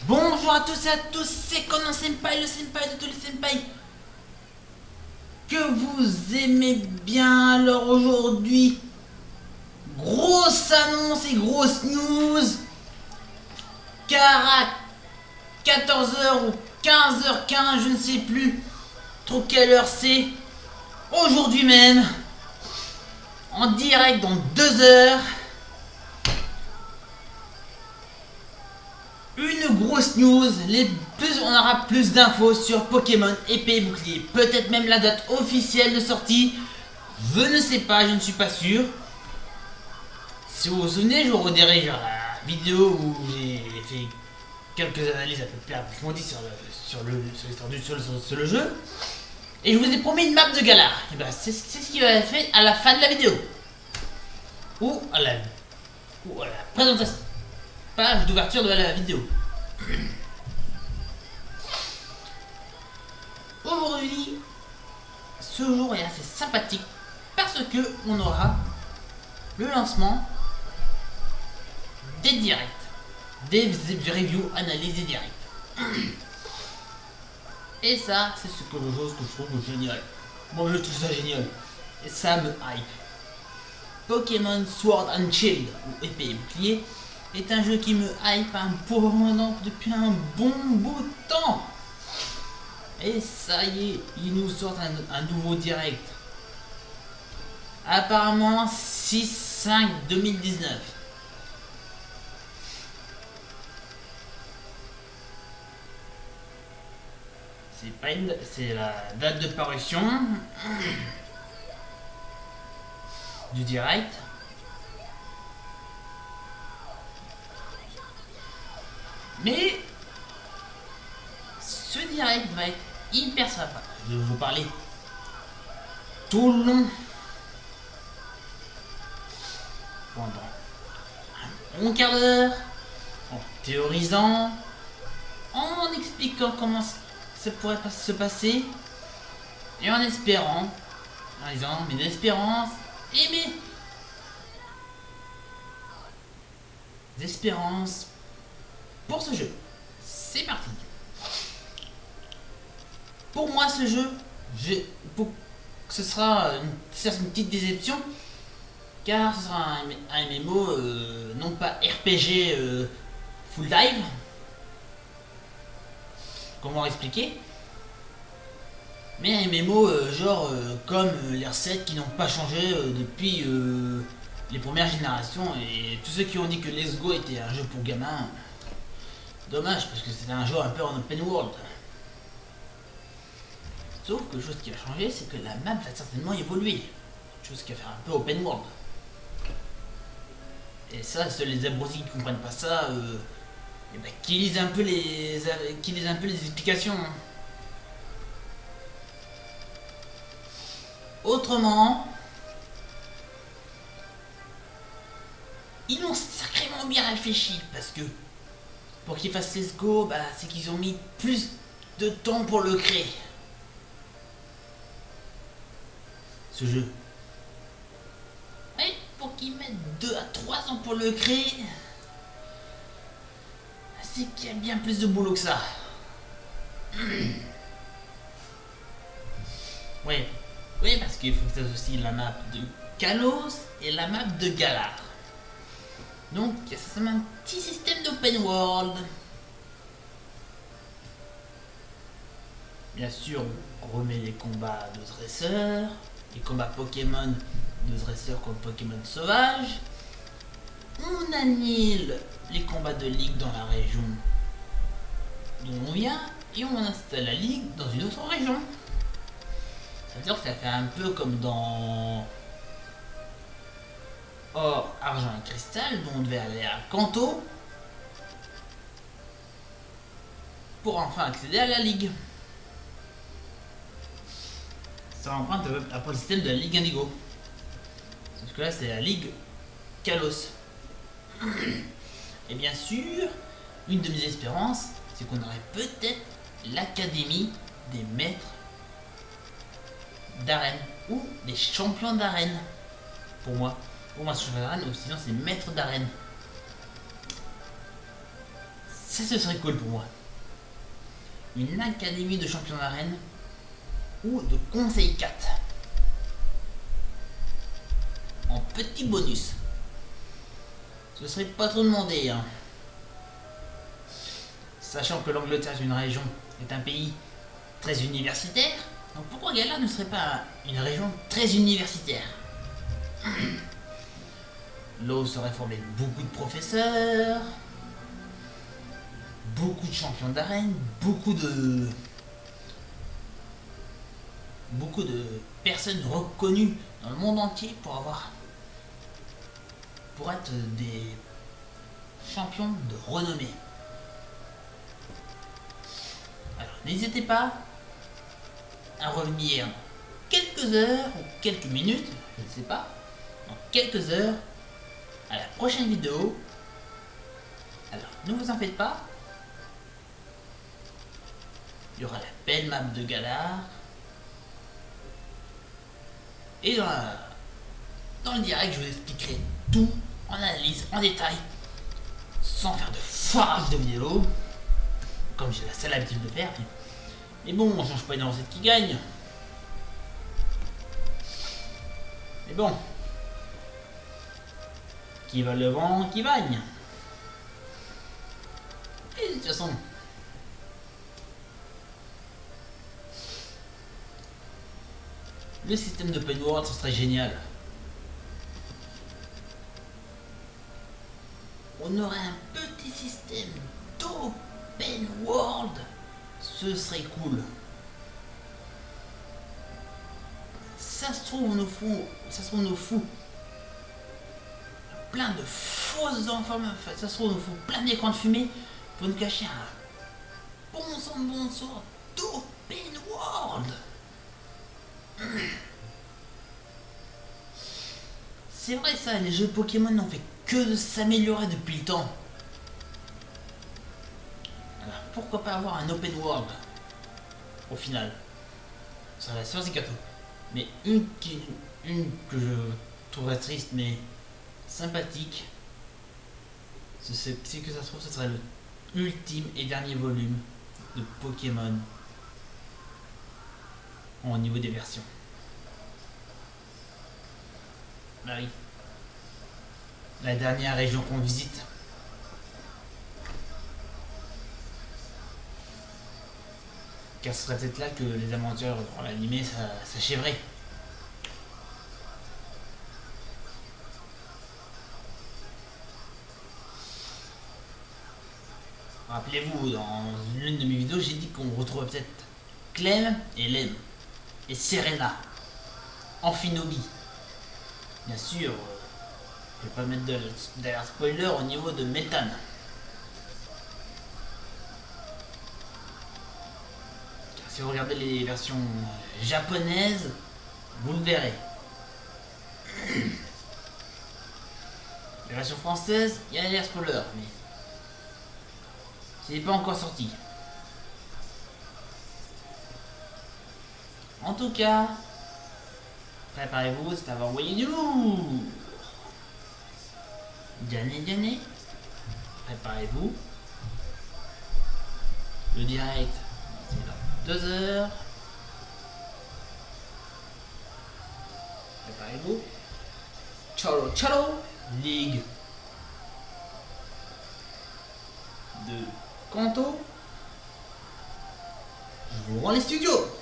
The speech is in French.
Bonjour à tous et à tous, c'est Conan Senpai, le senpai de tous les senpai que vous aimez bien. Alors aujourd'hui, grosse annonce et grosse news, car à 14h ou 15h15, je ne sais plus trop quelle heure c'est, aujourd'hui même, en direct dans 2 heures, une grosse news, on aura plus d'infos sur Pokémon épée et bouclier. Peut-être même la date officielle de sortie. Je ne sais pas, je ne suis pas sûr. Si vous vous souvenez, je vous redirige vers la vidéo où j'ai fait quelques analyses un peu plus approfondies sur le jeu. Et je vous ai promis une map de Galar. Et ben, c'est ce qu'il va faire à la fin de la vidéo. Ou à la présentation. Page d'ouverture de la vidéo. Aujourd'hui, ce jour est assez sympathique parce que on aura le lancement des directs, des reviews, analyses et directs. Et ça, c'est quelque chose que je trouve génial. Moi, je trouve ça génial. Et ça me hype. Pokémon Sword and Shield, ou épée et bouclier, est un jeu qui me hype depuis un bon bout de temps. Et ça y est, ils nous sortent un nouveau direct. Apparemment 6/5/2019. C'est la date de parution du direct. Mais ce direct va être hyper sympa. Je vais vous parler tout le long pendant un bon quart d'heure, en théorisant, en expliquant comment ça pourrait se passer et en espérant, en disant mes espérances et mes espérances pour ce jeu. C'est parti. Pour moi, ce jeu, ce sera une petite déception, car ce sera un MMO, non pas RPG full dive, comment expliquer, mais un MMO comme les recettes qui n'ont pas changé depuis les premières générations, et tous ceux qui ont dit que Let's Go était un jeu pour gamins, dommage, parce que c'était un jeu un peu en open world. Sauf que chose qui va changer, c'est que la map va certainement évoluer. Chose qui va faire un peu open world. Et ça, seuls les abrutis qui comprennent pas ça, qui lisent un peu les explications. Autrement, ils l'ont sacrément bien réfléchi, parce que pour qu'ils fassent Let's Go, c'est qu'ils ont mis plus de temps pour le créer. Ce jeu. Et pour qu'ils mettent 2 à 3 ans pour le créer, c'est qu'il y a bien plus de boulot que ça. Oui, parce qu'il faut que tu associes la map de Kalos et la map de Galar. Donc, ça met un petit système d'open world. Bien sûr, on remet les combats de dresseurs, les combats Pokémon de dresseurs contre Pokémon sauvages. On annule les combats de ligue dans la région d'où on vient et on installe la ligue dans une autre région. Ça veut dire que ça fait un peu comme dans Or, Argent et Cristal, dont on devait aller à Kanto pour enfin accéder à la ligue. Ça emprunte un peu le système de la Ligue Indigo. Sauf que là, c'est la Ligue Kalos. Et bien sûr, une de mes espérances, c'est qu'on aurait peut-être l'Académie des maîtres d'arène ou des champions d'arène. Pour moi, champion d'arène, ou sinon c'est maître d'arène. Ça, ce serait cool pour moi. Une académie de champions d'arène ou de conseil 4. En petit bonus. Ce serait pas trop demandé, hein. Sachant que l'Angleterre est une région, est un pays très universitaire, donc pourquoi Galar ne serait pas une région très universitaire? L'eau serait formée de beaucoup de professeurs, beaucoup de champions d'arène, beaucoup de personnes reconnues dans le monde entier pour être des champions de renommée. Alors n'hésitez pas à revenir quelques heures ou quelques minutes, je ne sais pas, dans quelques heures à la prochaine vidéo. Alors ne vous en faites pas, il y aura la belle map de Galar. Et dans le direct, je vous expliquerai tout en analyse, en détail, sans faire de foirage de vidéo, comme j'ai la seule habitude de faire. Mais bon, on change pas une recette qui gagne. Mais bon, qui va le vent, qui gagne. Et de toute façon, le système d'open world, ce serait génial. On aurait un petit système d'open world. Ce serait cool. Ça se trouve, on nous fout plein de fausses informations. Ça se trouve, on nous fout plein d'écrans de fumée pour nous cacher un bon sort d'open world. C'est vrai ça, les jeux Pokémon n'ont fait que de s'améliorer depuis le temps. Alors pourquoi pas avoir un open world au final? Ça va sur ces gâteaux. Mais une que je trouverais triste mais sympathique, c'est que ça se trouve ce serait le ultime et dernier volume de Pokémon au niveau des versions. Bah oui. La dernière région qu'on visite. Car ce serait peut-être là que les aventures dans l'animé s'achèveraient. Rappelez-vous, dans l'une de mes vidéos, j'ai dit qu'on retrouvait peut-être Clem et Lem. Et Serena. Amphinobie. Bien sûr, je vais pas mettre d'alerte spoiler au niveau de méthane. Car si vous regardez les versions japonaises, vous le verrez. La version française, il y a l'alerte spoiler, mais c'est pas encore sorti. En tout cas, préparez-vous, c'est à envoyer du lourd. Diane, préparez-vous. Le direct, c'est dans 2 heures. Préparez-vous. Ciao, Ligue de Kanto. Je vous rends les studios.